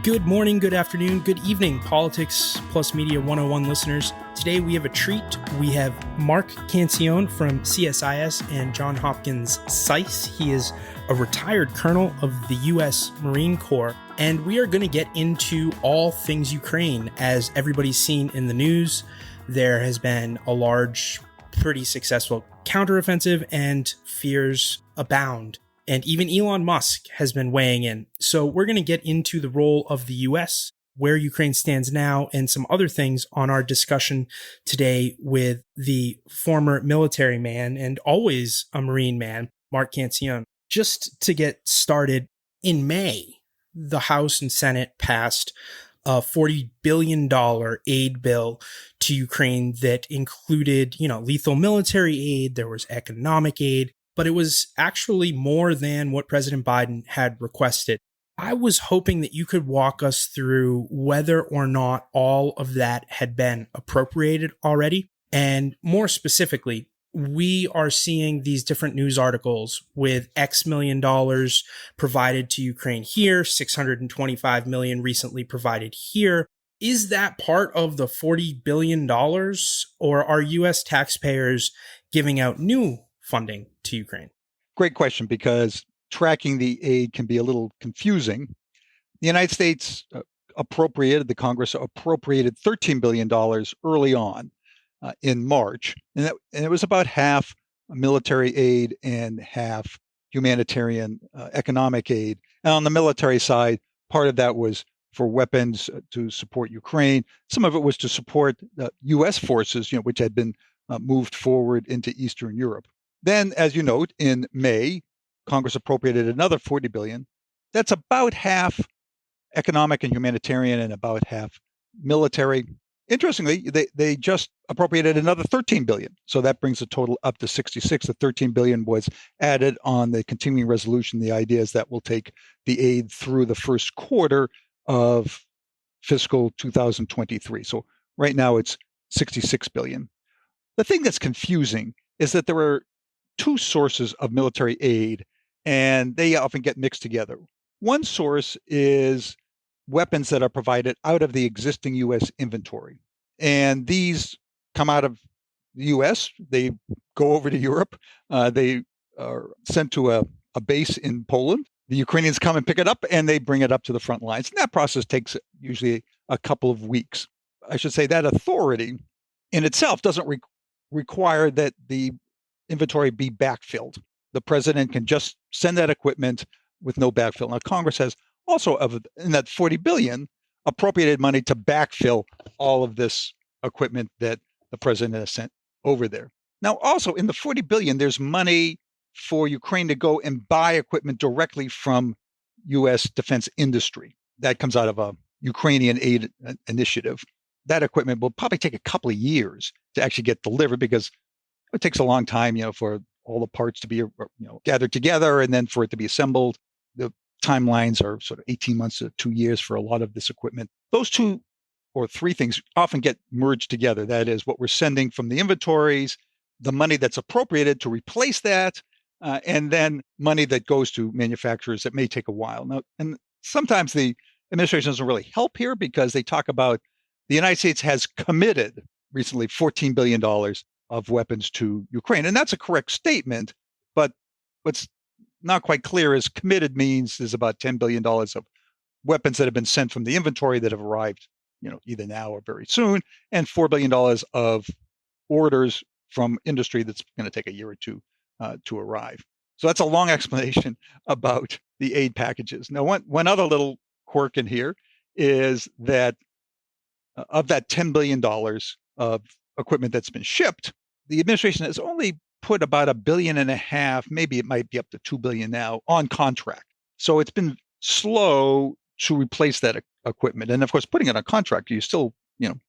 Good morning, good afternoon, good evening, Politics Plus Media 101 listeners. Today we have a treat. We have Mark Cancian from CSIS and Johns Hopkins SICE. He is a retired colonel of the U.S. Marine Corps, and we are going to get into all things Ukraine. As everybody's seen in the news, there has been a large, pretty successful counteroffensive, and fears abound. And even Elon Musk has been weighing in. So we're going to get into the role of the U.S., where Ukraine stands now, and some other things on our discussion today with the former military man and always a Marine man, Mark Cancian. Just to get started, in May, the House and Senate passed a $40 billion aid bill to Ukraine that included, lethal military aid. There was economic aid. But it was actually more than what President Biden had requested. I was hoping that you could walk us through whether or not all of that had been appropriated already. And more specifically, we are seeing these different news articles with X million dollars provided to Ukraine here, $625 million recently provided here. Is that part of the $40 billion, or are U.S. taxpayers giving out new funding to Ukraine? Great question, because tracking the aid can be a little confusing. The United States the Congress appropriated $13 billion early on in March, and it was about half military aid and half humanitarian economic aid. And on the military side, part of that was for weapons to support Ukraine. Some of it was to support U.S. forces, which had been moved forward into Eastern Europe. Then, as you note, in May, Congress appropriated another $40 billion. That's about half economic and humanitarian and about half military. Interestingly, they just appropriated another $13 billion. So that brings the total up to 66. The $13 billion was added on the continuing resolution. The idea is that will take the aid through the first quarter of fiscal 2023. So right now it's 66 billion. The thing that's confusing is that there are two sources of military aid, and they often get mixed together. One source is weapons that are provided out of the existing U.S. inventory. And these come out of the U.S., they go over to Europe, they are sent to a base in Poland. The Ukrainians come and pick it up, and they bring it up to the front lines. And that process takes usually a couple of weeks. I should say that authority in itself doesn't require that the inventory be backfilled. The president can just send that equipment with no backfill. Now, Congress has also, in that $40 billion, appropriated money to backfill all of this equipment that the president has sent over there. Now, also in the $40 billion, there's money for Ukraine to go and buy equipment directly from U.S. defense industry. That comes out of a Ukrainian aid initiative. That equipment will probably take a couple of years to actually get delivered, because it takes a long time, for all the parts to be, gathered together and then for it to be assembled. The timelines are sort of 18 months to 2 years for a lot of this equipment. Those two or three things often get merged together. That is what we're sending from the inventories, the money that's appropriated to replace that, and then money that goes to manufacturers that may take a while. Now, and sometimes the administration doesn't really help here, because they talk about the United States has committed recently $14 billion of weapons to Ukraine. And that's a correct statement, but what's not quite clear is committed means there's about $10 billion of weapons that have been sent from the inventory that have arrived, either now or very soon, and $4 billion of orders from industry that's going to take a year or two to arrive. So that's a long explanation about the aid packages. Now, one other little quirk in here is that of that $10 billion of equipment that's been shipped, the administration has only put about $1.5 billion, maybe it might be up to $2 billion now, on contract. So it's been slow to replace that equipment. And of course, putting it on contract, you still,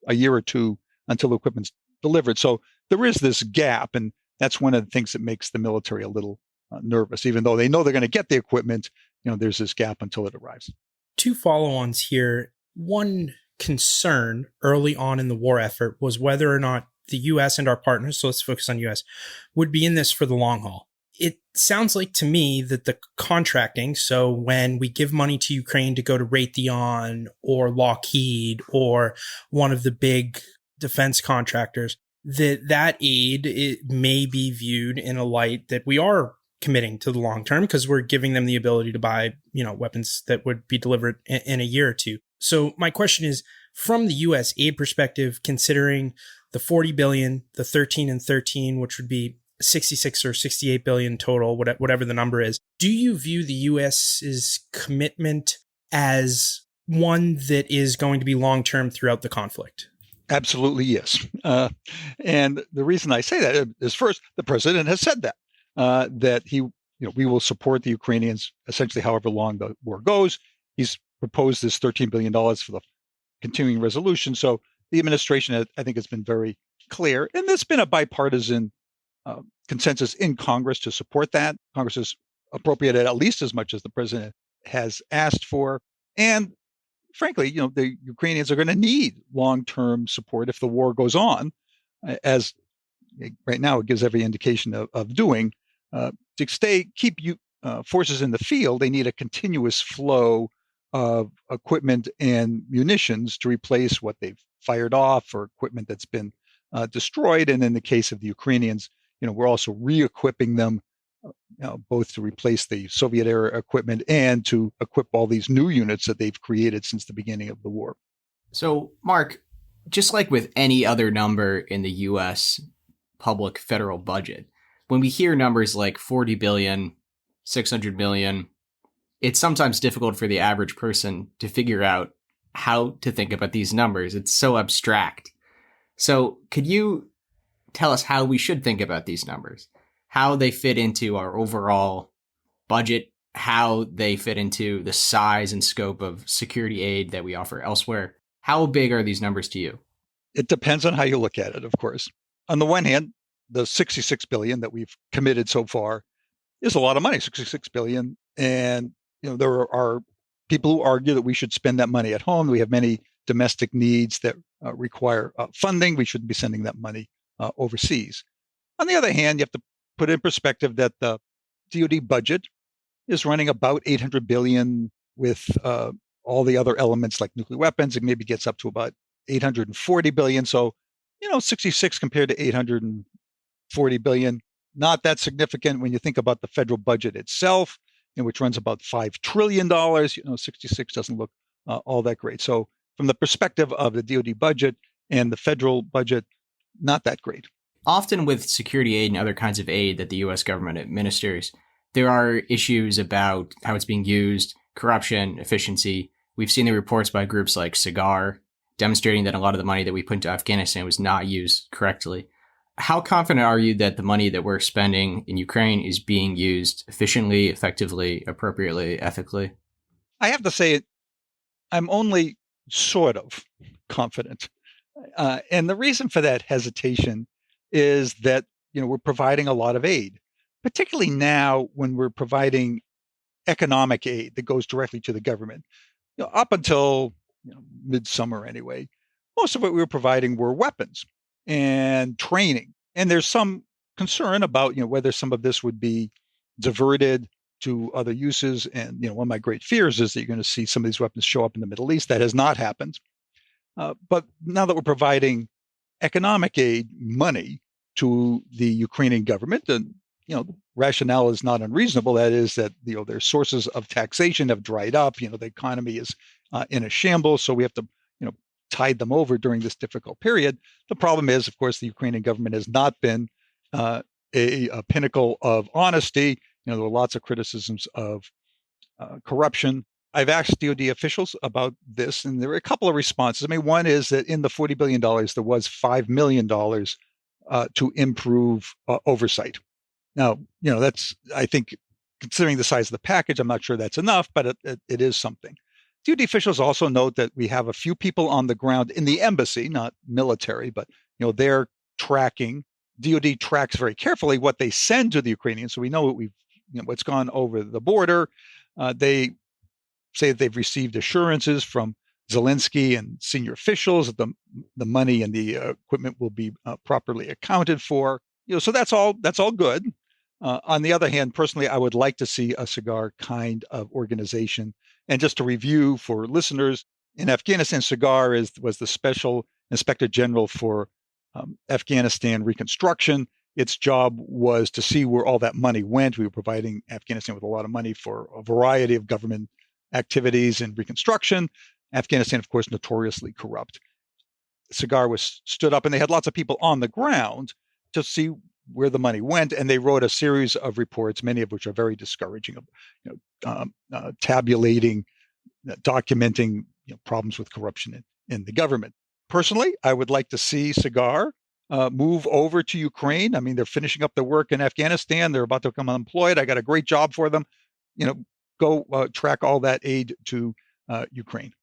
a year or two until the equipment's delivered. So there is this gap, and that's one of the things that makes the military a little nervous. Even though they know they're going to get the equipment, there's this gap until it arrives. Two follow-ons here. One concern early on in the war effort was whether or not the U.S. and our partners, so let's focus on U.S., would be in this for the long haul. it sounds like to me that the contracting, so when we give money to Ukraine to go to Raytheon or Lockheed or one of the big defense contractors, that aid, it may be viewed in a light that we are committing to the long term because we're giving them the ability to buy, weapons that would be delivered in a year or two. So my question is, from the US aid perspective, considering the 40 billion, the 13 and 13, which would be 66 or 68 billion total, whatever the number is, do you view the US's commitment as one that is going to be long-term throughout the conflict? Absolutely, yes. And the reason I say that is, first, the president has said that we will support the Ukrainians essentially however long the war goes. He's proposed this $13 billion for the continuing resolution. So the administration, I think, has been very clear. And there's been a bipartisan consensus in Congress to support that. Congress has appropriated at least as much as the president has asked for. And frankly, the Ukrainians are going to need long-term support if the war goes on, as right now it gives every indication of doing. To keep forces in the field, they need a continuous flow of equipment and munitions to replace what they've fired off or equipment that's been destroyed. And in the case of the Ukrainians, we're also re-equipping them, both to replace the Soviet-era equipment and to equip all these new units that they've created since the beginning of the war. So, Mark, just like with any other number in the U.S. public federal budget, when we hear numbers like 40 billion, 600 million, it's sometimes difficult for the average person to figure out how to think about these numbers. It's so abstract. So could you tell us how we should think about these numbers, how they fit into our overall budget, how they fit into the size and scope of security aid that we offer elsewhere? How big are these numbers to you? It depends on how you look at it, of course. On the one hand, the 66 billion that we've committed so far is a lot of money, 66 billion. And, there are people who argue that we should spend that money at home. We have many domestic needs that require funding. We shouldn't be sending that money overseas. On the other hand, you have to put in perspective that the DoD budget is running about 800 billion with all the other elements like nuclear weapons. It maybe gets up to about 840 billion. So, 66 compared to 840 billion, not that significant when you think about the federal budget itself, which runs about $5 trillion. 66 doesn't look all that great. So from the perspective of the DoD budget and the federal budget, not that great. Often with security aid and other kinds of aid that the U.S. government administers, there are issues about how it's being used, corruption, efficiency. We've seen the reports by groups like SIGAR demonstrating that a lot of the money that we put into Afghanistan was not used correctly. How confident are you that the money that we're spending in Ukraine is being used efficiently, effectively, appropriately, ethically? I have to say, I'm only sort of confident. And the reason for that hesitation is that, we're providing a lot of aid, particularly now when we're providing economic aid that goes directly to the government. Up until midsummer anyway, most of what we were providing were weapons and training. And there's some concern about, whether some of this would be diverted to other uses. And, one of my great fears is that you're going to see some of these weapons show up in the Middle East. That has not happened. But now that we're providing economic aid money to the Ukrainian government, and, the rationale is not unreasonable. That is that, their sources of taxation have dried up. The economy is in a shambles. So we have to, tide them over during this difficult period. The problem is, of course, the Ukrainian government has not been a pinnacle of honesty. There were lots of criticisms of corruption. I've asked DoD officials about this, and there were a couple of responses. One is that in the $40 billion, there was $5 million to improve oversight. Now, that's, I think, considering the size of the package, I'm not sure that's enough, but it is something. DoD officials also note that we have a few people on the ground in the embassy, not military, but they're tracking. DoD tracks very carefully what they send to the Ukrainians, so we know what's gone over the border. They say that they've received assurances from Zelensky and senior officials that the money and the equipment will be properly accounted for. So that's all good. On the other hand, personally, I would like to see a SIGAR kind of organization. And just to review for listeners, in Afghanistan, SIGAR was the Special Inspector General for Afghanistan reconstruction. Its job was to see where all that money went. We were providing Afghanistan with a lot of money for a variety of government activities and reconstruction. Afghanistan, of course, notoriously corrupt. SIGAR was stood up, and they had lots of people on the ground to see where the money went, and they wrote a series of reports, many of which are very discouraging, tabulating, documenting problems with corruption in the government. Personally, I would like to see SIGAR move over to Ukraine. I mean, they're finishing up their work in Afghanistan. They're about to become unemployed. I got a great job for them. Go track all that aid to Ukraine.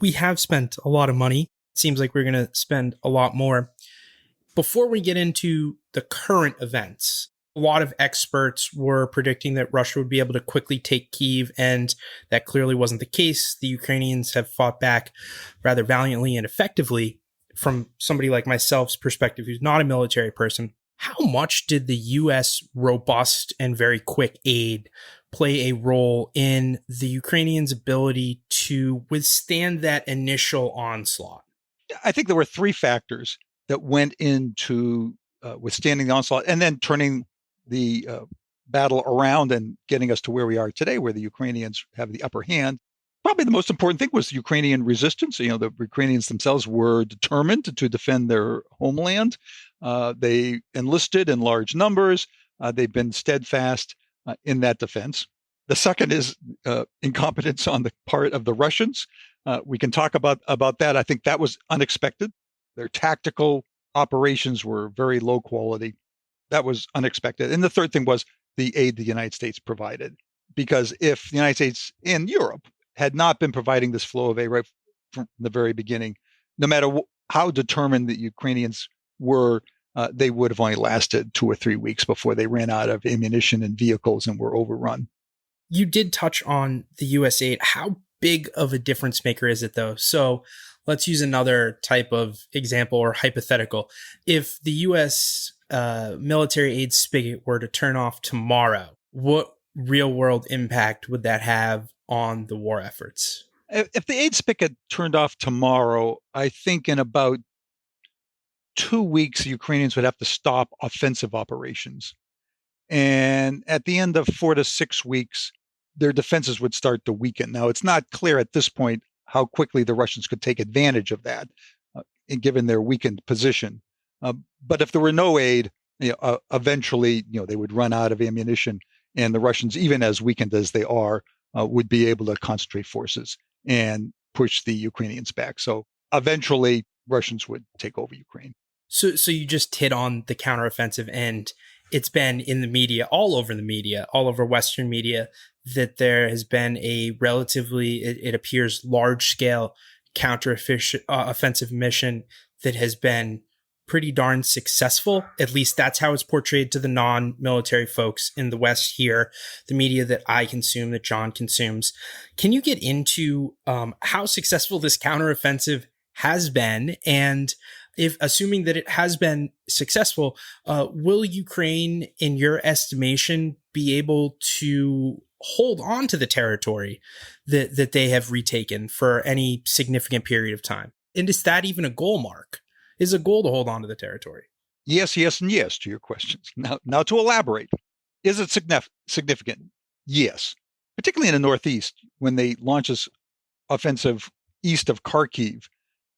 We have spent a lot of money. It seems like we're going to spend a lot more. Before we get into the current events, a lot of experts were predicting that Russia would be able to quickly take Kyiv, and that clearly wasn't the case. The Ukrainians have fought back rather valiantly and effectively. From somebody like myself's perspective, who's not a military person, how much did the U.S. robust and very quick aid play a role in the Ukrainians' ability to withstand that initial onslaught? I think there were three factors that went into withstanding the onslaught and then turning the battle around and getting us to where we are today, where the Ukrainians have the upper hand. Probably the most important thing was Ukrainian resistance. The Ukrainians themselves were determined to defend their homeland. They enlisted in large numbers. They've been steadfast in that defense. The second is incompetence on the part of the Russians. We can talk about that. I think that was unexpected. Their tactical operations were very low quality. That was unexpected. And the third thing was the aid the United States provided. Because if the United States and Europe had not been providing this flow of aid right from the very beginning, no matter how determined the Ukrainians were, they would have only lasted 2 or 3 weeks before they ran out of ammunition and vehicles and were overrun. You did touch on the US aid. How big of a difference maker is it, though? So let's use another type of example or hypothetical. If the US military aid spigot were to turn off tomorrow, what real world impact would that have on the war efforts? If the aid spigot turned off tomorrow, I think in about 2 weeks, the Ukrainians would have to stop offensive operations. And at the end of 4 to 6 weeks, their defenses would start to weaken. Now, it's not clear at this point how quickly the Russians could take advantage of that, given their weakened position. But if there were no aid, eventually, they would run out of ammunition, and the Russians, even as weakened as they are, would be able to concentrate forces and push the Ukrainians back. So eventually, Russians would take over Ukraine. So you just hit on the counteroffensive, and it's been in the media, all over Western media, that there has been a relatively, it appears, large-scale counteroffensive mission that has been pretty darn successful. At least that's how it's portrayed to the non-military folks in the West here, the media that I consume, that John consumes. Can you get into how successful this counteroffensive has been? And if, assuming that it has been successful, will Ukraine, in your estimation, be able to hold on to the territory that they have retaken for any significant period of time? And is that even a goal, Mark? Is a goal to hold on to the territory? Yes, and yes to your questions. Now to elaborate, is it significant? Yes, particularly in the Northeast, when they launched this offensive east of Kharkiv,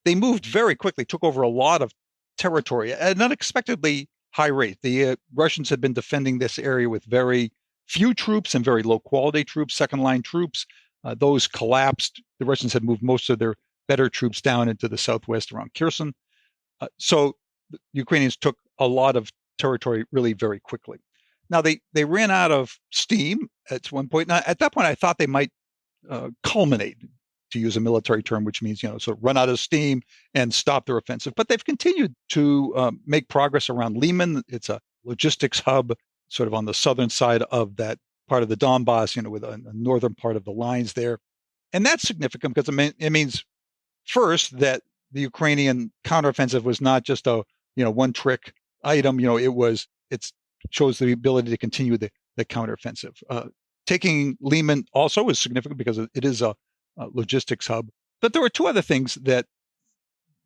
they moved very quickly, took over a lot of territory at an unexpectedly high rate. The Russians had been defending this area with very few troops and very low quality troops, second line troops. Those collapsed. The Russians had moved most of their better troops down into the southwest around Kherson. So the Ukrainians took a lot of territory really very quickly. Now they ran out of steam at one point. Now, at that point, I thought they might culminate, to use a military term, which means, sort of run out of steam and stop their offensive. But they've continued to make progress around Lyman. It's a logistics hub sort of on the southern side of that part of the Donbass, with a northern part of the lines there. And that's significant because it means, first, that the Ukrainian counteroffensive was not just a one trick item. It's shows the ability to continue the counteroffensive. Taking Lehman also is significant because it is a logistics hub. But there were two other things that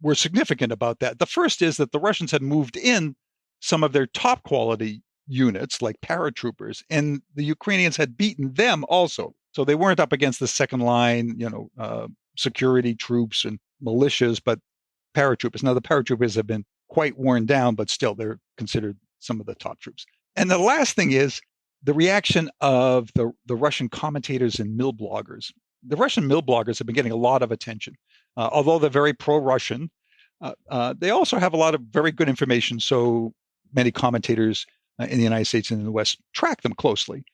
were significant about that. The first is that the Russians had moved in some of their top quality units, like paratroopers, and the Ukrainians had beaten them also. So they weren't up against the second line, security troops and militias, but paratroopers. Now, the paratroopers have been quite worn down, but still they're considered some of the top troops. And the last thing is the reaction of the Russian commentators and mill bloggers. The Russian mill bloggers have been getting a lot of attention. Although they're very pro-Russian, they also have a lot of very good information. So many commentators in the United States and in the West track them closely.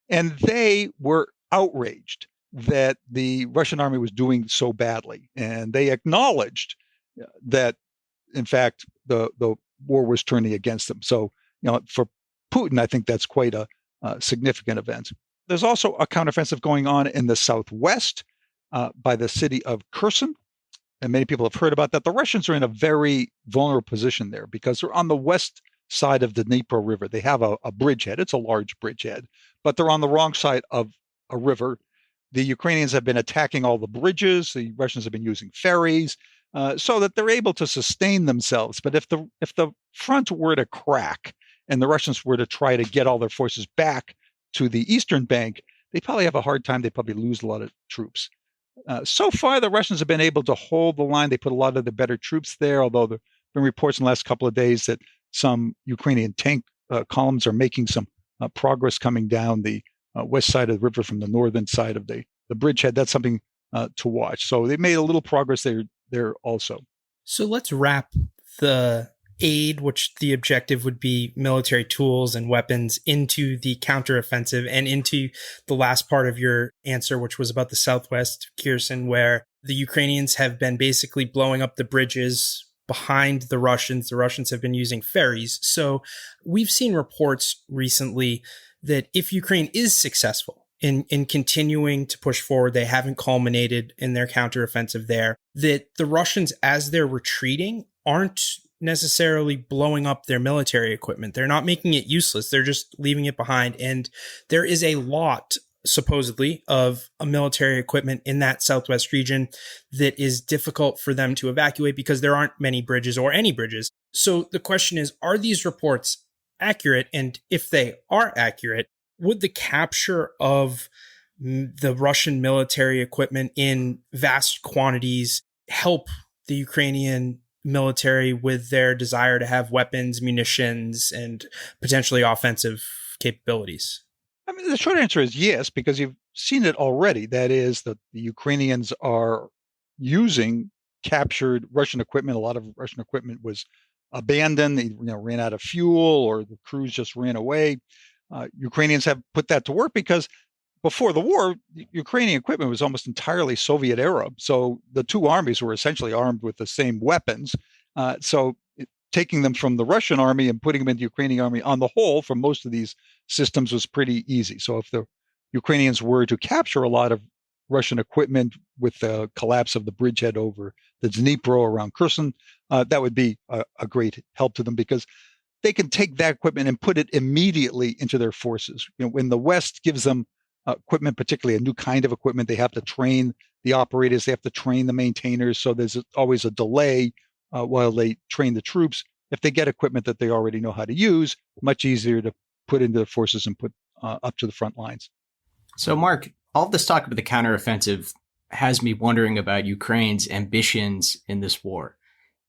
And they were outraged that the Russian army was doing so badly. And they acknowledged that, in fact, the war was turning against them. So, for Putin, I think that's quite a significant event. There's also a counteroffensive going on in the southwest by the city of Kherson. And many people have heard about that. The Russians are in a very vulnerable position there because they're on the west side of the Dnipro River. They have a bridgehead. It's a large bridgehead, but they're on the wrong side of a river. The Ukrainians have been attacking all the bridges. The Russians have been using ferries so that they're able to sustain themselves. But if the front were to crack and the Russians were to try to get all their forces back to the eastern bank, they probably have a hard time. They probably lose a lot of troops. So far, the Russians have been able to hold the line. They put a lot of the better troops there, although there have been reports in the last couple of days that some Ukrainian tank columns are making some progress coming down the west side of the river from the northern side of the bridgehead. That's something to watch. So they made a little progress there also. So let's wrap the aid, which the objective would be military tools and weapons, into the counteroffensive and into the last part of your answer, which was about the southwest Kherson, where the Ukrainians have been basically blowing up the bridges behind the Russians. The Russians have been using ferries. So we've seen reports recently that if Ukraine is successful in continuing to push forward, they haven't culminated in their counteroffensive there, that the Russians, as they're retreating, aren't necessarily blowing up their military equipment. They're not making it useless. They're just leaving it behind. And there is a lot, supposedly, of military equipment in that southwest region that is difficult for them to evacuate because there aren't many bridges or any bridges. So the question is, are these reports accurate? And if they are accurate, would the capture of the Russian military equipment in vast quantities help the Ukrainian military with their desire to have weapons, munitions, and potentially offensive capabilities? I mean, the short answer is yes, because you've seen it already. That is, that the Ukrainians are using captured Russian equipment. A lot of Russian equipment was abandoned. They ran out of fuel, or the crews just ran away. Ukrainians have put that to work because before the war, Ukrainian equipment was almost entirely Soviet era. So the two armies were essentially armed with the same weapons. Taking them from the Russian army and putting them in the Ukrainian army on the whole for most of these systems was pretty easy. So if the Ukrainians were to capture a lot of Russian equipment with the collapse of the bridgehead over the Dnipro around Kherson, that would be a great help to them because they can take that equipment and put it immediately into their forces. When the West gives them equipment, particularly a new kind of equipment, they have to train the operators, they have to train the maintainers. So there's always a delay while they train the troops. If they get equipment that they already know how to use, much easier to put into the forces and put up to the front lines. So, Mark, all this talk about the counteroffensive has me wondering about Ukraine's ambitions in this war.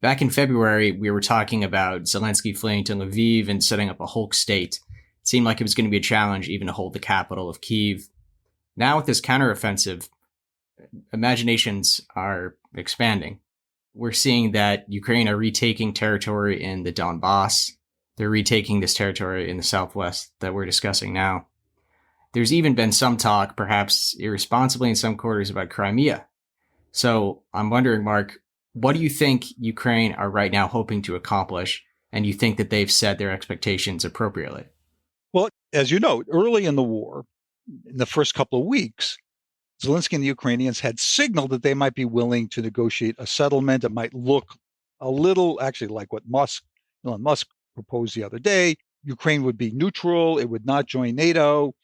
Back in February, we were talking about Zelensky fleeing to Lviv and setting up a Hulk state. It seemed like it was going to be a challenge even to hold the capital of Kyiv. Now with this counteroffensive, imaginations are expanding. We're seeing that Ukraine are retaking territory in the Donbass. They're retaking this territory in the southwest that we're discussing now. There's even been some talk, perhaps irresponsibly in some quarters, about Crimea. So I'm wondering, Mark, what do you think Ukraine are right now hoping to accomplish, and you think that they've set their expectations appropriately? Well, as you know, early in the war, in the first couple of weeks, Zelensky and the Ukrainians had signaled that they might be willing to negotiate a settlement. It might look a little actually like what Elon Musk proposed the other day, Ukraine would be neutral, it would not join NATO,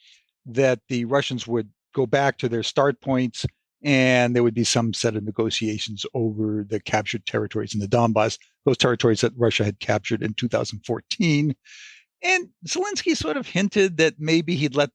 that the Russians would go back to their start points, and there would be some set of negotiations over the captured territories in the Donbass, those territories that Russia had captured in 2014. And Zelensky sort of hinted that maybe he'd let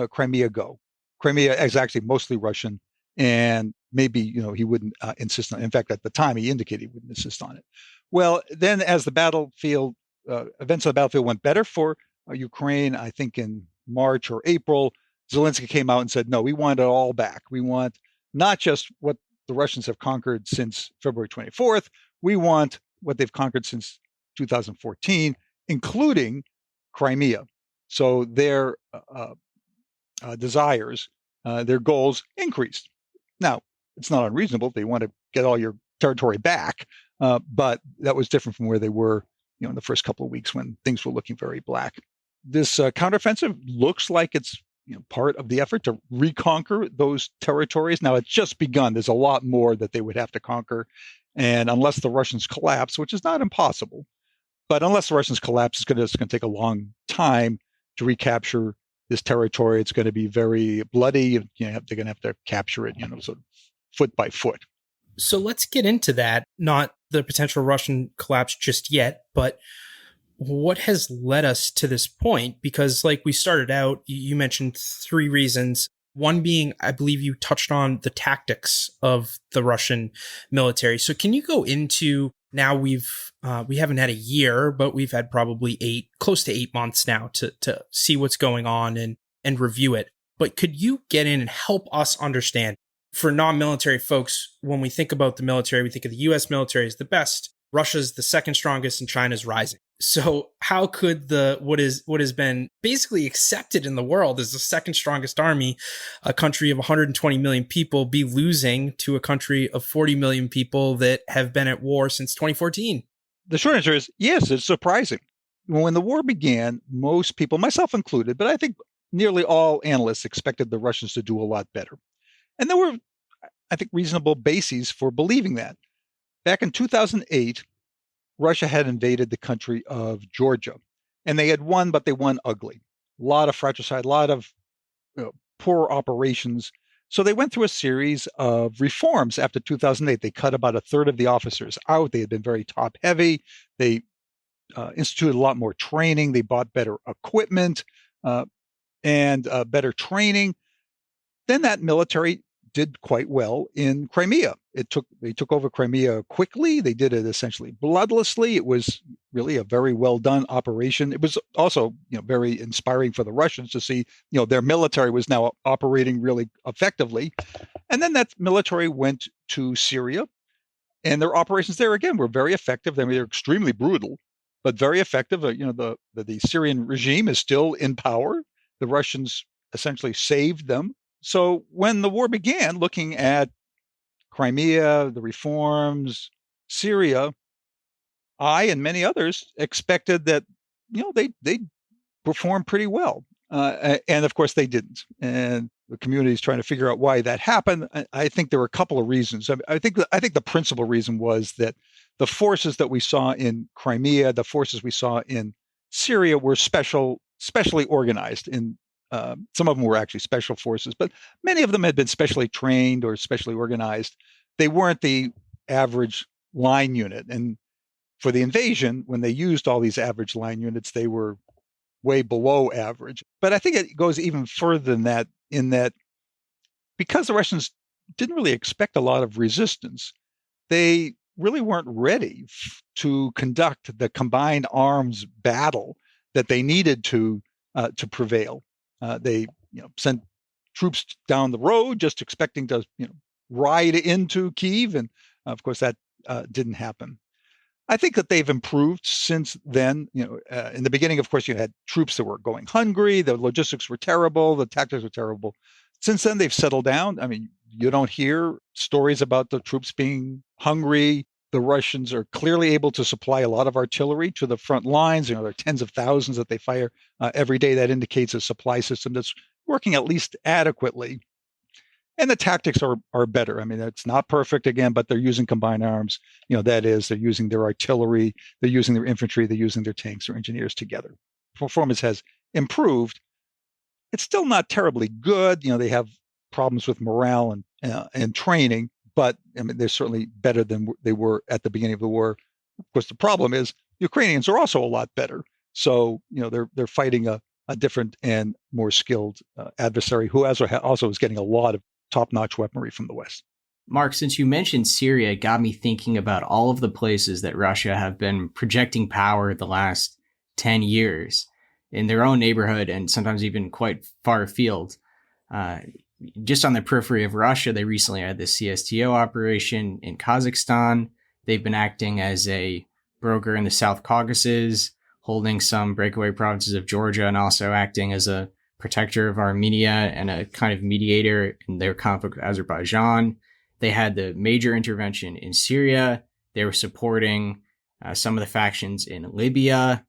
Crimea go. Crimea is actually mostly Russian, and maybe he wouldn't insist on it. In fact, at the time, he indicated he wouldn't insist on it. Well, then as the battlefield, events of the battlefield went better for Ukraine, I think in March or April, Zelensky came out and said, no, we want it all back. We want not just what the Russians have conquered since February 24th, we want what they've conquered since 2014, including Crimea. So their desires, their goals increased. Now, it's not unreasonable. They want to get all your territory back, but that was different from where they were, in the first couple of weeks when things were looking very black. This counteroffensive looks like it's part of the effort to reconquer those territories. Now, it's just begun. There's a lot more that they would have to conquer. And unless the Russians collapse, which is not impossible, but unless the Russians collapse, it's going to take a long time to recapture this territory. It's going to be very bloody. They're going to have to capture it, sort of foot by foot. So let's get into that. Not the potential Russian collapse just yet, but what has led us to this point? Because like we started out, you mentioned three reasons. One being, I believe you touched on the tactics of the Russian military. So can you go into, now we haven't had a year, but we've had probably close to 8 months now to see what's going on and review it. But could you get in and help us understand, for non-military folks, when we think about the military, we think of the U.S. military as the best, Russia's the second strongest, and China's rising. So how could what has been basically accepted in the world as the second strongest army, a country of 120 million people, be losing to a country of 40 million people that have been at war since 2014? The short answer is yes, it's surprising. When the war began, most people, myself included, but I think nearly all analysts expected the Russians to do a lot better. And there were, I think, reasonable bases for believing that. Back in 2008, Russia had invaded the country of Georgia, and they had won, but they won ugly. A lot of fratricide, a lot of poor operations. So they went through a series of reforms after 2008. They cut about a third of the officers out. They had been very top heavy. They instituted a lot more training. They bought better equipment and better training. Then that military did quite well in Crimea. They took over Crimea quickly. They did it essentially bloodlessly. It was really a very well done operation. It was also, very inspiring for the Russians to see, their military was now operating really effectively. And then that military went to Syria, and their operations there again were very effective. I mean, they're extremely brutal, but very effective. The Syrian regime is still in power. The Russians essentially saved them. So when the war began, looking at Crimea, the reforms, Syria, I and many others expected that, they'd perform pretty well. And of course they didn't. And the community is trying to figure out why that happened. I think there were a couple of reasons. I think the principal reason was that the forces that we saw in Crimea, the forces we saw in Syria were specially organized. Some of them were actually special forces, but many of them had been specially trained or specially organized. They weren't the average line unit. And for the invasion, when they used all these average line units, they were way below average. But I think it goes even further than that, in that because the Russians didn't really expect a lot of resistance, they really weren't ready to conduct the combined arms battle that they needed to prevail. They sent troops down the road just expecting to ride into Kyiv, and of course that didn't happen. I think that they've improved since then. In the beginning, of course, you had troops that were going hungry. The logistics were terrible. The tactics were terrible. Since then, they've settled down. I mean, you don't hear stories about the troops being hungry. The Russians are clearly able to supply a lot of artillery to the front lines. There are tens of thousands that they fire every day. That indicates a supply system that's working at least adequately. And the tactics are better. I mean, it's not perfect again, but they're using combined arms. That is, they're using their artillery, they're using their infantry, they're using their tanks or engineers together. performance has improved. It's still not terribly good. They have problems with morale and training, but I mean, they're certainly better than they were at the beginning of the war. Of course, the problem is Ukrainians are also a lot better. So, they're fighting a different and more skilled adversary who also is getting a lot of top-notch weaponry from the West. Mark, since you mentioned Syria, it got me thinking about all of the places that Russia have been projecting power the last 10 years in their own neighborhood and sometimes even quite far afield. Just on the periphery of Russia, they recently had the CSTO operation in Kazakhstan. They've been acting as a broker in the South Caucasus, holding some breakaway provinces of Georgia, and also acting as a protector of Armenia and a kind of mediator in their conflict with Azerbaijan. They had the major intervention in Syria. They were supporting some of the factions in Libya.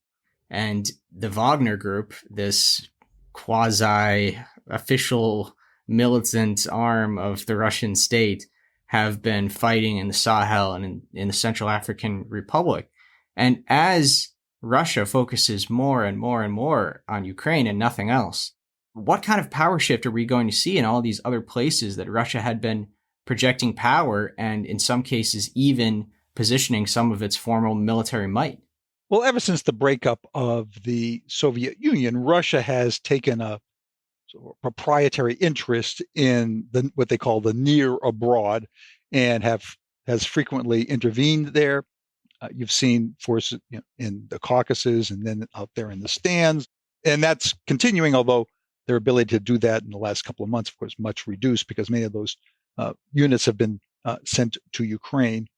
And the Wagner Group, this quasi-official militant arm of the Russian state, have been fighting in the Sahel and in the Central African Republic. And as Russia focuses more and more and more on Ukraine and nothing else, what kind of power shift are we going to see in all these other places that Russia had been projecting power and in some cases even positioning some of its former military might? Well, ever since the breakup of the Soviet Union, Russia has taken a sort of proprietary interest in what they call the near abroad and has frequently intervened there. You've seen forces in the Caucasus and then out there in the stands, and that's continuing, although their ability to do that in the last couple of months, of course, much reduced because many of those units have been sent to Ukraine.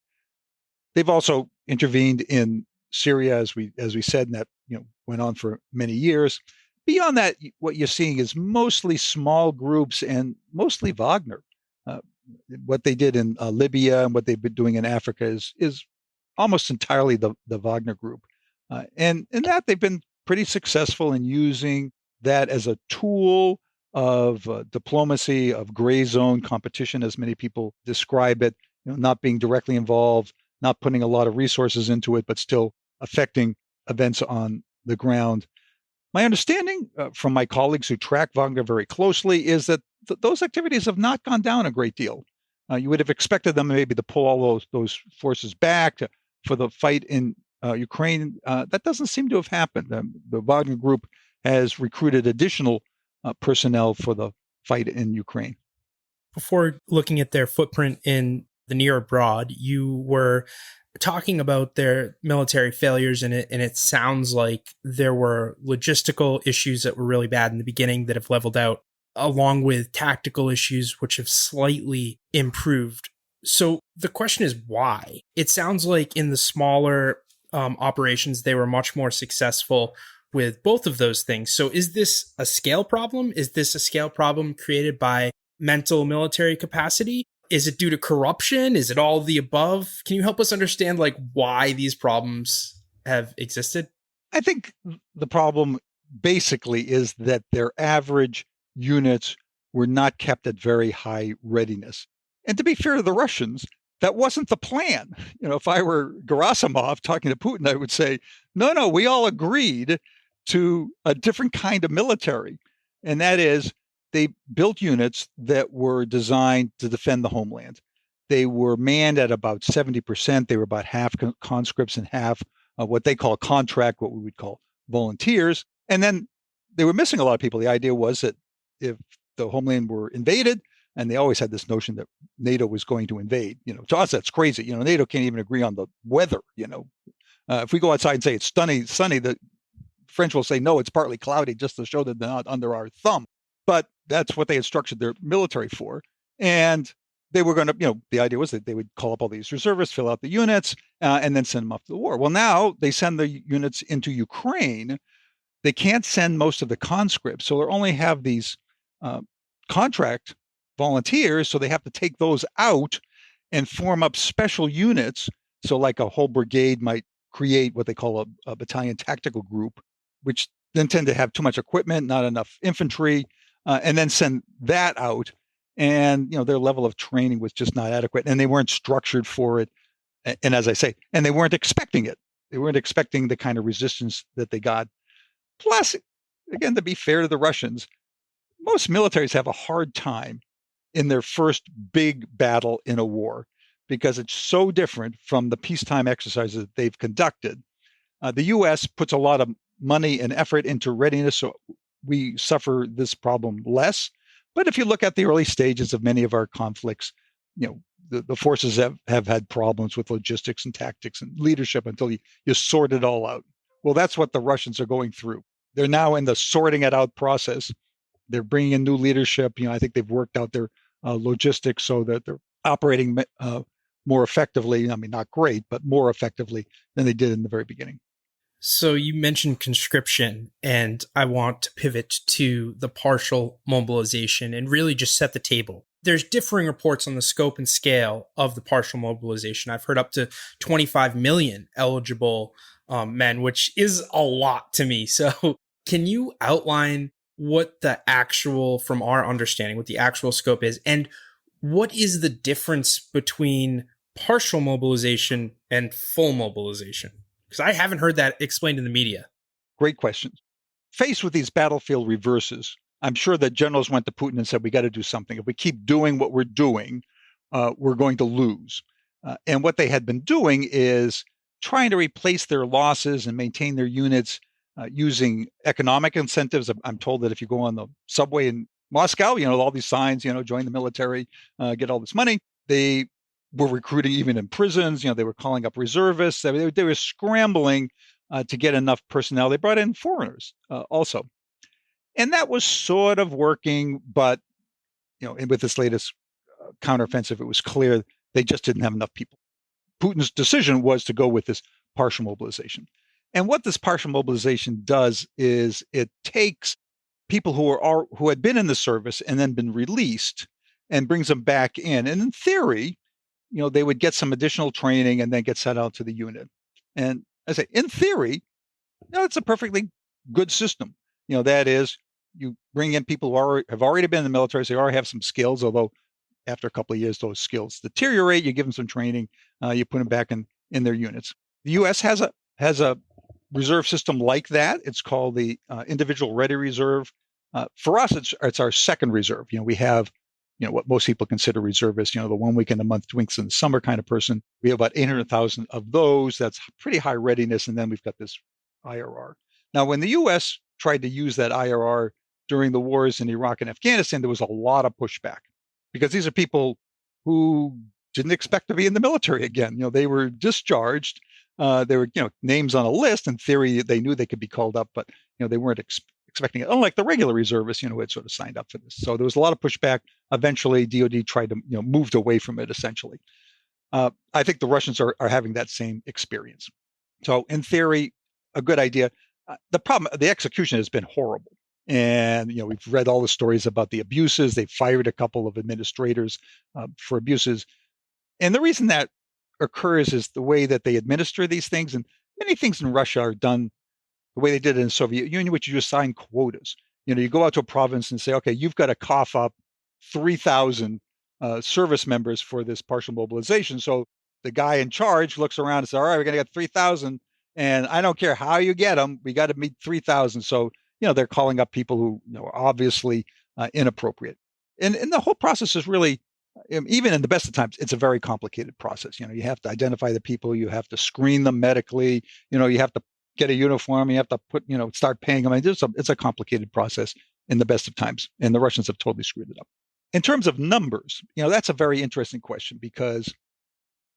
They've also intervened in Syria, as we said, and that went on for many years. Beyond that, what you're seeing is mostly small groups and mostly Wagner. What they did in Libya and what they've been doing in Africa is almost entirely the Wagner Group, and in that they've been pretty successful in using that as a tool of diplomacy, of gray zone competition, as many people describe it. Not being directly involved, not putting a lot of resources into it, but still affecting events on the ground. My understanding from my colleagues who track Wagner very closely is that those activities have not gone down a great deal. You would have expected them maybe to pull all those forces back for the fight in Ukraine. That doesn't seem to have happened. The Wagner Group has recruited additional personnel for the fight in Ukraine. Before looking at their footprint in the near abroad, you were talking about their military failures, and it sounds like there were logistical issues that were really bad in the beginning that have leveled out, along with tactical issues which have slightly improved. So the question is why? It sounds like in the smaller operations, they were much more successful with both of those things. So is this a scale problem? Is this a scale problem created by mental military capacity? Is it due to corruption? Is it all of the above? Can you help us understand why these problems have existed? I think the problem basically is that their average units were not kept at very high readiness. And to be fair to the Russians, that wasn't the plan. If I were Gerasimov talking to Putin, I would say, no, we all agreed to a different kind of military. And that is, they built units that were designed to defend the homeland. They were manned at about 70%. They were about half conscripts and half what they call contract, what we would call volunteers. And then they were missing a lot of people. The idea was that if the homeland were invaded, and they always had this notion that NATO was going to invade. To us, that's crazy. NATO can't even agree on the weather. If we go outside and say it's sunny, the French will say, no, it's partly cloudy, just to show that they're not under our thumb. But that's what they had structured their military for. And they were going to, the idea was that they would call up all these reservists, fill out the units, and then send them off to the war. Well, now they send the units into Ukraine. They can't send most of the conscripts. So they'll only have these contract volunteers. So they have to take those out and form up special units. So like a whole brigade might create what they call a battalion tactical group, which then tend to have too much equipment, not enough infantry, and then send that out. And, their level of training was just not adequate, and they weren't structured for it. And as I say, and they weren't expecting it. They weren't expecting the kind of resistance that they got. Plus, again, to be fair to the Russians, most militaries have a hard time in their first big battle in a war because it's so different from the peacetime exercises that they've conducted. The U.S. puts a lot of money and effort into readiness, so we suffer this problem less. But if you look at the early stages of many of our conflicts, the forces have had problems with logistics and tactics and leadership until you sort it all out. Well, that's what the Russians are going through. They're now in the sorting it out process. They're bringing in new leadership. I think they've worked out their logistics so that they're operating more effectively. I mean, not great, but more effectively than they did in the very beginning. So you mentioned conscription, and I want to pivot to the partial mobilization and really just set the table. There's differing reports on the scope and scale of the partial mobilization. I've heard up to 25 million eligible men, which is a lot to me. So can you outline what the actual, from our understanding, what the actual scope is, and what is the difference between partial mobilization and full mobilization? Because I haven't heard that explained in the media. Great question. Faced with these battlefield reverses, I'm sure that generals went to Putin and said, we got to do something. If we keep doing what we're doing, we're going to lose. And what they had been doing is trying to replace their losses and maintain their units using economic incentives. I'm told that if you go on the subway in Moscow, all these signs, join the military, get all this money. They were recruiting even in prisons. They were calling up reservists. They were scrambling to get enough personnel. They brought in foreigners also. And that was sort of working, but, with this latest counteroffensive, it was clear they just didn't have enough people. Putin's decision was to go with this partial mobilization. And what this partial mobilization does is it takes people who had been in the service and then been released and brings them back in. And in theory, they would get some additional training and then get sent out to the unit. And I say, in theory, it's a perfectly good system. That is, you bring in people who have already been in the military, so they already have some skills, although after a couple of years, those skills deteriorate. You give them some training, you put them back in their units. The U.S. has a reserve system like that. It's called the Individual Ready Reserve. For us, it's our second reserve. We have, what most people consider reservists, the 1 week in a month, 2 weeks in the summer kind of person. We have about 800,000 of those. That's pretty high readiness. And then we've got this IRR. Now, when the U.S. tried to use that IRR during the wars in Iraq and Afghanistan, there was a lot of pushback because these are people who didn't expect to be in the military again. They were discharged. They were, names on a list. In theory, they knew they could be called up, but, they weren't expecting it. Unlike the regular reservists, who had sort of signed up for this. So there was a lot of pushback. Eventually, DOD tried to, moved away from it, essentially. I think the Russians are having that same experience. So in theory, a good idea. The problem, the execution has been horrible. And, we've read all the stories about the abuses. They fired a couple of administrators for abuses. And the reason that occurs is the way that they administer these things. And many things in Russia are done the way they did it in the Soviet Union, which you assign quotas. You go out to a province and say, okay, you've got to cough up 3,000 service members for this partial mobilization. So the guy in charge looks around and says, all right, we're going to get 3,000. And I don't care how you get them. We got to meet 3,000. So, they're calling up people who, are obviously inappropriate. And the whole process is really, even in the best of times, it's a very complicated process. You have to identify the people. You have to screen them medically. You have to get a uniform. You have to start paying them. It's a complicated process in the best of times. And the Russians have totally screwed it up. In terms of numbers, that's a very interesting question because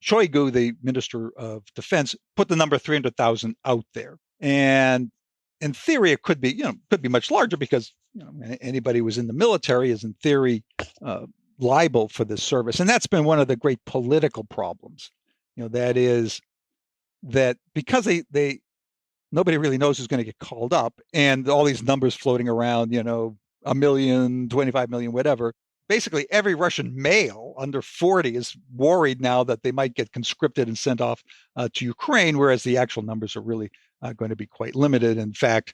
Shoigu, the Minister of Defense, put the number 300,000 out there. And in theory, it could be much larger because anybody who was in the military is in theory liable for this service. And that's been one of the great political problems. That is that because they nobody really knows who's going to get called up, and all these numbers floating around, 1 million, 25 million, whatever. Basically, every Russian male under 40 is worried now that they might get conscripted and sent off to Ukraine, whereas the actual numbers are really going to be quite limited. In fact,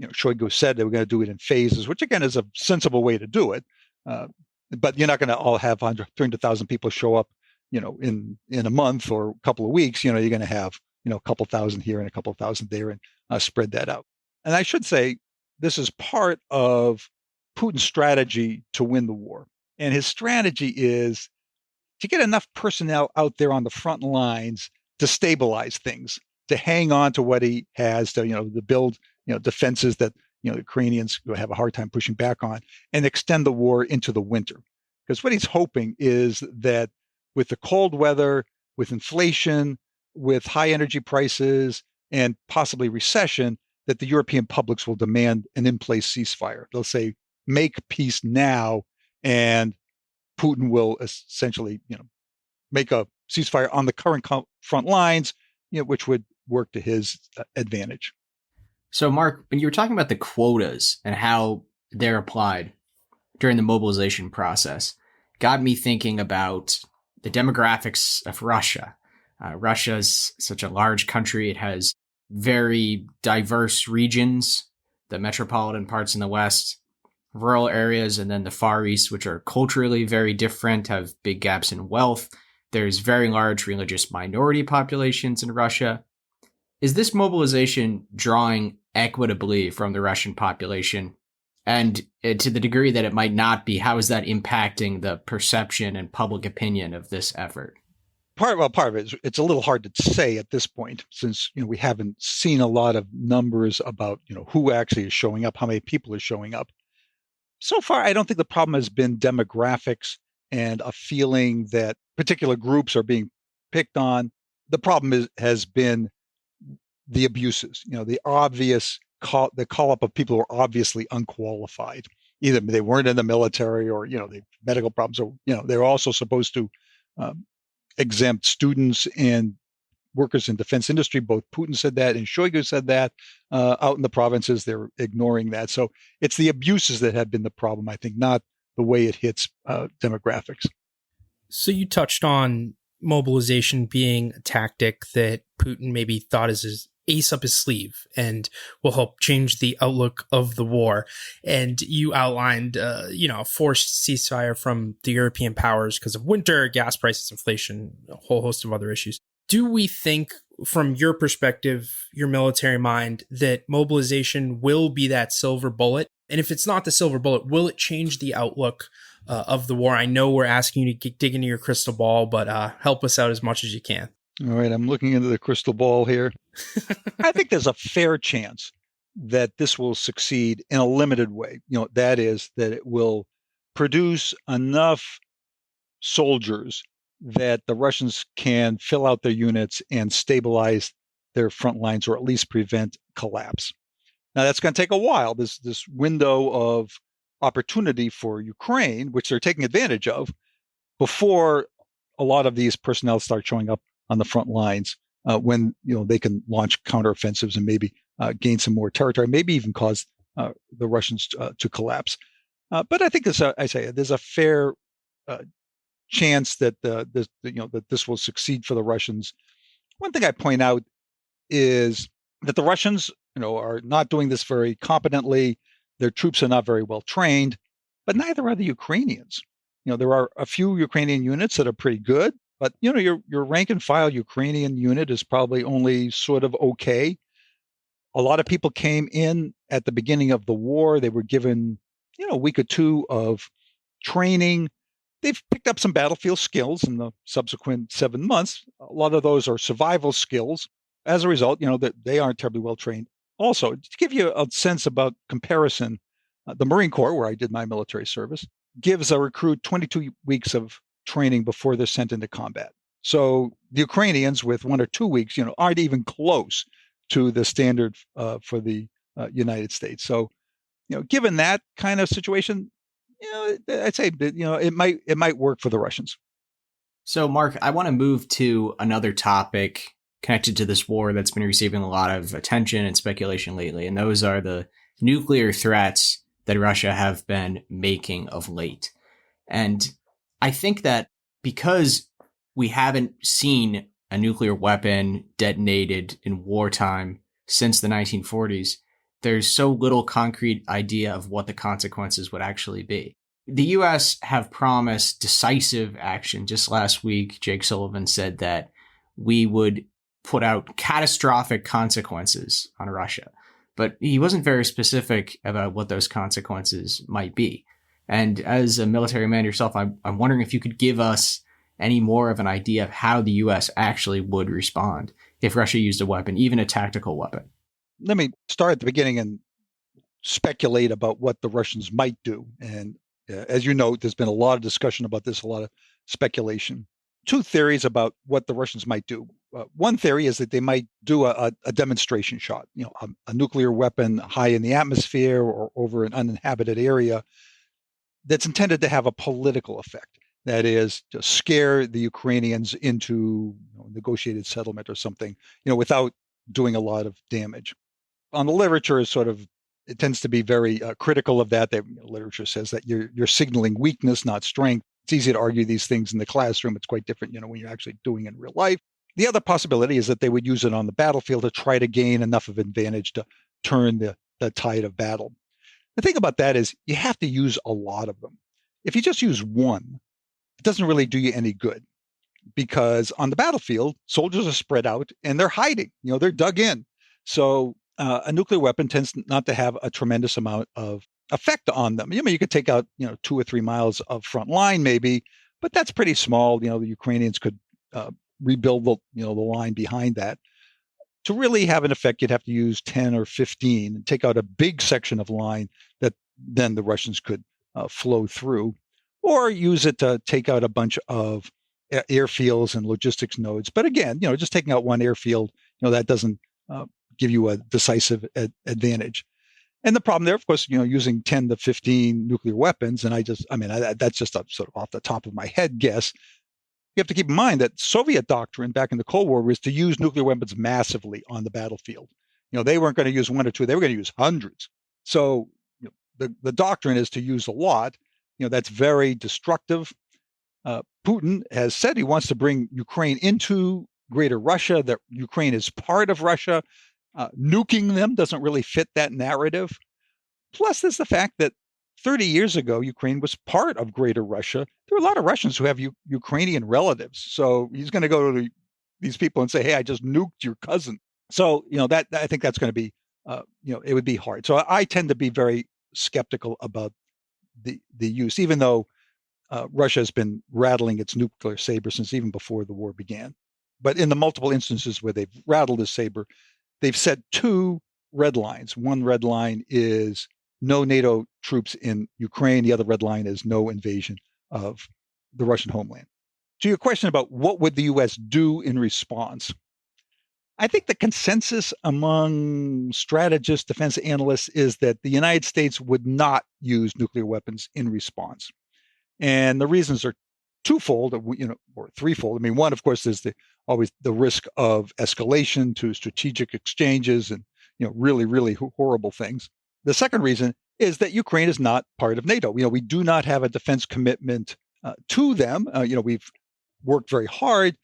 Shoigu said they were going to do it in phases, which again is a sensible way to do it. But you're not going to all have 300,000 people show up, in a month or a couple of weeks. You're going to have, a couple thousand here and a couple thousand there and spread that out. And I should say, this is part of Putin's strategy to win the war. And his strategy is to get enough personnel out there on the front lines to stabilize things, to hang on to what he has, to build defenses that the Ukrainians have a hard time pushing back on, and extend the war into the winter. Because what he's hoping is that with the cold weather, with inflation, with high energy prices, and possibly recession, that the European publics will demand an in-place ceasefire. They'll say, make peace now, and Putin will essentially, make a ceasefire on the current front lines, which would work to his advantage. So, Mark, when you were talking about the quotas and how they're applied during the mobilization process, got me thinking about the demographics of Russia. Russia's such a large country. It has very diverse regions, the metropolitan parts in the West, rural areas, and then the Far East, which are culturally very different, have big gaps in wealth. There's very large religious minority populations in Russia. Is this mobilization drawing equitably from the Russian population? And to the degree that it might not be, how is that impacting the perception and public opinion of this effort? Part of it is it's a little hard to say at this point, since we haven't seen a lot of numbers about who actually is showing up, how many people are showing up. So far, I don't think the problem has been demographics and a feeling that particular groups are being picked on. The problem has been the abuses, the obvious the call up of people who are obviously unqualified. Either they weren't in the military or, they medical problems, or, they're also supposed to exempt students and workers in defense industry. Both Putin said that and Shoigu said that. Out in the provinces, they're ignoring that. So it's the abuses that have been the problem, I think, not the way it hits demographics. So you touched on mobilization being a tactic that Putin maybe thought is his ace up his sleeve and will help change the outlook of the war. And you outlined, a forced ceasefire from the European powers because of winter, gas prices, inflation, a whole host of other issues. Do we think, from your perspective, your military mind, that mobilization will be that silver bullet? And if it's not the silver bullet, will it change the outlook of the war? I know we're asking you to dig into your crystal ball, but help us out as much as you can. All right, I'm looking into the crystal ball here. I think there's a fair chance that this will succeed in a limited way. That is, that it will produce enough soldiers that the Russians can fill out their units and stabilize their front lines, or at least prevent collapse. Now, that's going to take a while. This window of opportunity for Ukraine, which they're taking advantage of, before a lot of these personnel start showing up on the front lines, when they can launch counteroffensives and maybe gain some more territory, maybe even cause the Russians to collapse. But I think there's a fair chance that that this will succeed for the Russians. One thing I point out is that the Russians, are not doing this very competently. Their troops are not very well trained, but neither are the Ukrainians. There are a few Ukrainian units that are pretty good, but your rank and file Ukrainian unit is probably only sort of okay. A lot of people came in at the beginning of the war. They were given, a week or two of training. They've picked up some battlefield skills in the subsequent 7 months. A lot of those are survival skills. As a result, that they aren't terribly well trained. Also, to give you a sense about comparison, the Marine Corps, where I did my military service, gives a recruit 22 weeks of training before they're sent into combat. So the Ukrainians, with 1 or 2 weeks, aren't even close to the standard for the United States. So, given that kind of situation, I'd say that, it might work for the Russians. So, Mark, I want to move to another topic connected to this war that's been receiving a lot of attention and speculation lately, and those are the nuclear threats that Russia have been making of late. And I think that because we haven't seen a nuclear weapon detonated in wartime since the 1940s, there's so little concrete idea of what the consequences would actually be. The U.S. have promised decisive action. Just last week, Jake Sullivan said that we would put out catastrophic consequences on Russia. but he wasn't very specific about what those consequences might be. And as a military man yourself, I'm wondering if you could give us any more of an idea of how the U.S. actually would respond if Russia used a weapon, even a tactical weapon. Let me start at the beginning and speculate about what the Russians might do. And as you know, there's been a lot of discussion about this, a lot of speculation. Two theories about what the Russians might do. One theory is that they might do a demonstration shot, a nuclear weapon high in the atmosphere or over an uninhabited area that's intended to have a political effect. That is, to scare the Ukrainians into negotiated settlement or something, without doing a lot of damage. On the literature is it tends to be very critical of that. Literature says that you're signaling weakness, not strength. It's easy to argue these things in the classroom. It's quite different, when you're actually doing it in real life. The other possibility is that they would use it on the battlefield to try to gain enough of advantage to turn the tide of battle. The thing about that is you have to use a lot of them. If you just use one, it doesn't really do you any good, because on the battlefield, soldiers are spread out and they're hiding. They're dug in. So a nuclear weapon tends not to have a tremendous amount of effect on them. You could take out 2 or 3 miles of front line maybe, but that's pretty small. The Ukrainians could rebuild the line behind that. To really have an effect, you'd have to use 10 or 15 and take out a big section of line that then the Russians could flow through, or use it to take out a bunch of airfields and logistics nodes. But again, just taking out one airfield, that doesn't give you a decisive advantage. And the problem there, of course, using 10 to 15 nuclear weapons, and that's just a sort of off the top of my head guess. You have to keep in mind that Soviet doctrine back in the Cold War was to use nuclear weapons massively on the battlefield. They weren't going to use 1 or 2; they were going to use hundreds. So the doctrine is to use a lot. That's very destructive. Putin has said he wants to bring Ukraine into Greater Russia, that Ukraine is part of Russia. Nuking them doesn't really fit that narrative. Plus, there's the fact that 30 years ago, Ukraine was part of Greater Russia. There are a lot of Russians who have Ukrainian relatives. So he's going to go to these people and say, hey, I just nuked your cousin. So, that I think that's going to be, it would be hard. So I tend to be very skeptical about the use, even though Russia has been rattling its nuclear saber since even before the war began. But in the multiple instances where they've rattled the saber, they've set 2 red lines. One red line is no NATO troops in Ukraine. The other red line is no invasion of the Russian homeland. To your question about what would the U.S. do in response, I think the consensus among strategists, defense analysts, is that the United States would not use nuclear weapons in response. And the reasons are twofold, or threefold. One, of course, is always the risk of escalation to strategic exchanges and really, really horrible things. The second reason is that Ukraine is not part of NATO. We do not have a defense commitment to them. We've worked very hard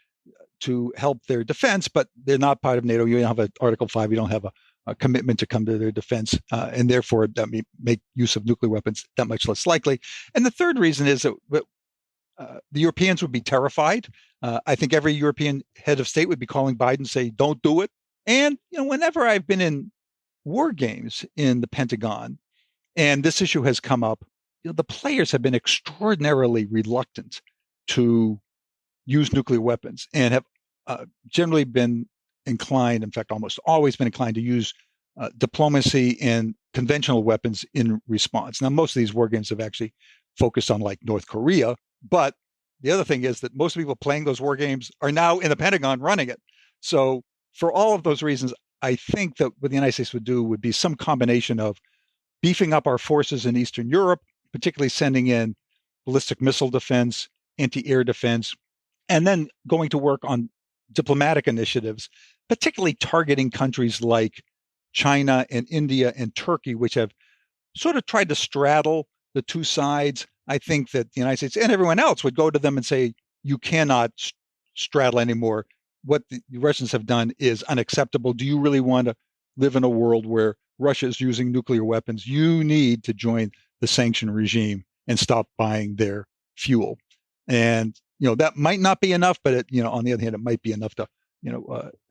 to help their defense, but they're not part of NATO. You don't have an Article 5. You don't have a commitment to come to their defense, and therefore that may make use of nuclear weapons that much less likely. And the third reason is that the Europeans would be terrified. I think every European head of state would be calling Biden, say, don't do it. And whenever I've been in war games in the Pentagon, and this issue has come up, the players have been extraordinarily reluctant to use nuclear weapons and have generally been inclined, in fact, almost always been inclined to use diplomacy and conventional weapons in response. Now, most of these war games have actually focused on like North Korea, but the other thing is that most people playing those war games are now in the Pentagon running it. So for all of those reasons, I think that what the United States would do would be some combination of beefing up our forces in Eastern Europe, particularly sending in ballistic missile defense, anti-air defense, and then going to work on diplomatic initiatives, particularly targeting countries like China and India and Turkey, which have sort of tried to straddle the two sides. I think that the United States and everyone else would go to them and say, you cannot straddle anymore. What the Russians have done is unacceptable. Do you really want to live in a world where Russia is using nuclear weapons? You need to join the sanction regime and stop buying their fuel. And, that might not be enough, but on the other hand, it might be enough to,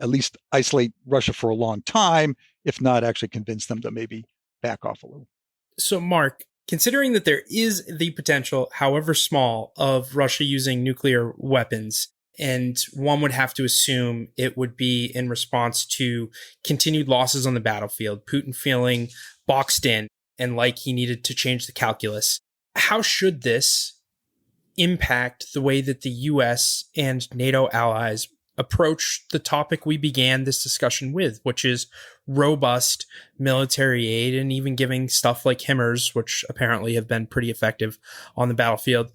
at least isolate Russia for a long time if not actually convince them to maybe back off a little. So, Mark, considering that there is the potential, however small, of Russia using nuclear weapons, and one would have to assume it would be in response to continued losses on the battlefield, Putin feeling boxed in and like he needed to change the calculus, how should this impact the way that the US and NATO allies approach the topic we began this discussion with, which is robust military aid and even giving stuff like HIMARS, which apparently have been pretty effective on the battlefield?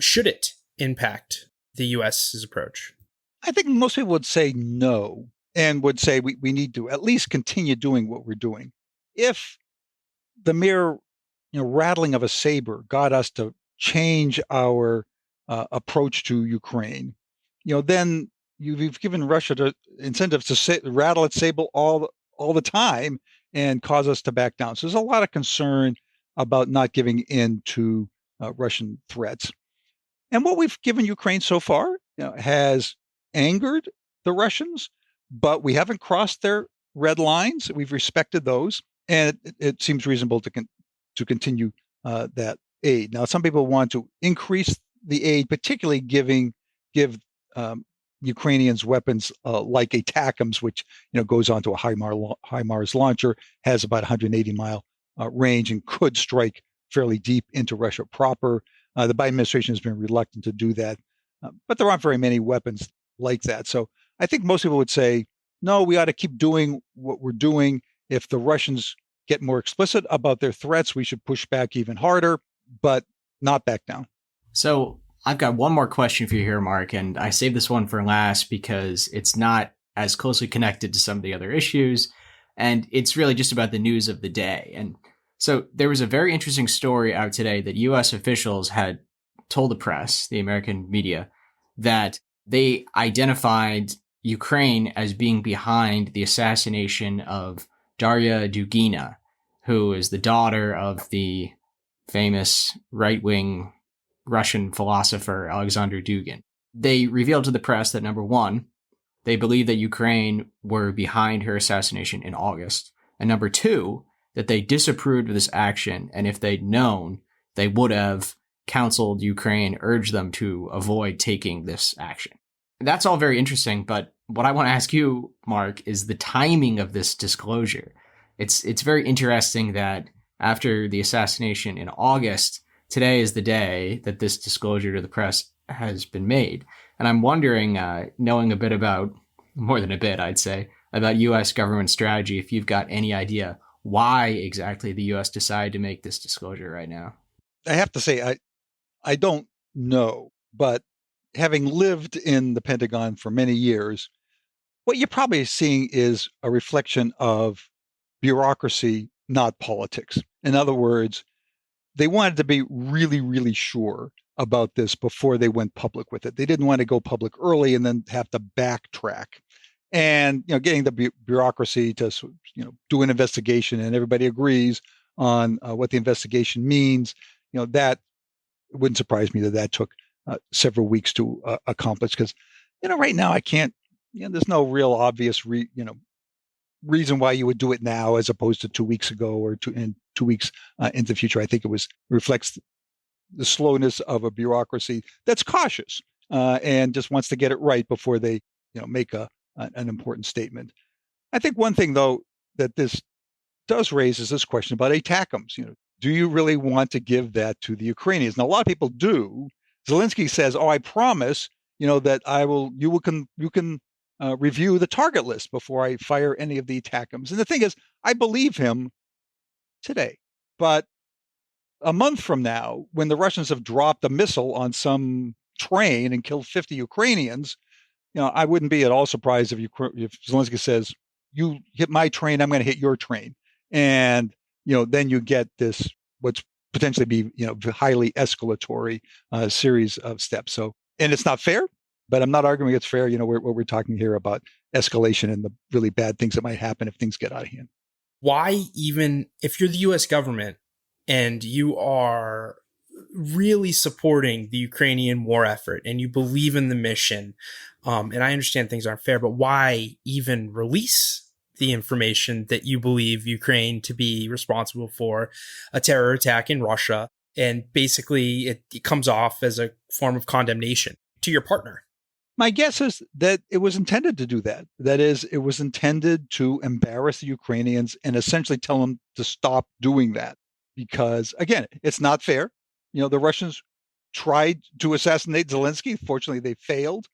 Should it impact the US's approach? I think most people would say no and would say we need to at least continue doing what we're doing. If the mere rattling of a saber got us to change our approach to Ukraine, then you've given Russia the incentives to rattle its saber all the time and cause us to back down. So there's a lot of concern about not giving in to Russian threats. And what we've given Ukraine so far has angered the Russians, but we haven't crossed their red lines. We've respected those, and it seems reasonable to continue that aid. Now, some people want to increase the aid, particularly give Ukrainians weapons like ATACMS, which goes onto a HIMARS launcher, has about 180-mile range, and could strike fairly deep into Russia proper. The Biden administration has been reluctant to do that, but there aren't very many weapons like that. So I think most people would say, no, we ought to keep doing what we're doing. If the Russians get more explicit about their threats, we should push back even harder, but not back down. So I've got one more question for you here, Mark, and I saved this one for last because it's not as closely connected to some of the other issues, and it's really just about the news of the day. And so there was a very interesting story out today that U.S. officials had told the press, the American media, that they identified Ukraine as being behind the assassination of Daria Dugina, who is the daughter of the famous right-wing Russian philosopher Alexander Dugin. They revealed to the press that, number one, they believe that Ukraine were behind her assassination in August. And number two, that they disapproved of this action, and if they'd known, they would have counseled Ukraine, urged them to avoid taking this action. That's all very interesting, but what I want to ask you, Mark, is the timing of this disclosure. It's very interesting that after the assassination in August, today is the day that this disclosure to the press has been made. And I'm wondering, knowing a bit about, more than a bit, I'd say, about U.S. government strategy, if you've got any idea why exactly the U.S. decided to make this disclosure right now. I have to say, I don't know, but having lived in the Pentagon for many years, what you're probably seeing is a reflection of bureaucracy, not politics. In other words, they wanted to be really, really sure about this before they went public with it. They didn't want to go public early and then have to backtrack. And getting the bureaucracy to do an investigation, and everybody agrees on what the investigation means. That it wouldn't surprise me that took several weeks to accomplish. Because right now I can't. There's no real obvious reason why you would do it now as opposed to 2 weeks ago or 2 weeks into the future. I think it reflects the slowness of a bureaucracy that's cautious and just wants to get it right before they make an important statement. I think one thing, though, that this does raise is this question about ATACMS. Do you really want to give that to the Ukrainians? Now, a lot of people do. Zelensky says, "Oh, I promise, that you can review the target list before I fire any of the ATACMS." And the thing is, I believe him today, but a month from now, when the Russians have dropped a missile on some train and killed 50 Ukrainians, I wouldn't be at all surprised if Zelensky says, "You hit my train, I'm going to hit your train," and then you get this what's potentially be highly escalatory series of steps. So, and it's not fair, but I'm not arguing it's fair. We're talking here about escalation and the really bad things that might happen if things get out of hand. Why, even if you're the U.S. government and you are really supporting the Ukrainian war effort and you believe in the mission, and I understand things aren't fair, but why even release the information that you believe Ukraine to be responsible for a terror attack in Russia. And basically, it comes off as a form of condemnation to your partner. My guess is that it was intended to do that. That is, it was intended to embarrass the Ukrainians and essentially tell them to stop doing that. Because, again, it's not fair. The Russians tried to assassinate Zelensky. Fortunately, they failed.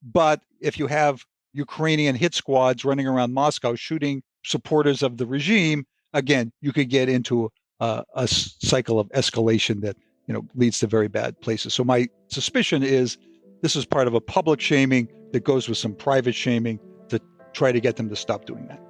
But if you have Ukrainian hit squads running around Moscow shooting supporters of the regime, again, you could get into a cycle of escalation that leads to very bad places. So my suspicion is this is part of a public shaming that goes with some private shaming to try to get them to stop doing that.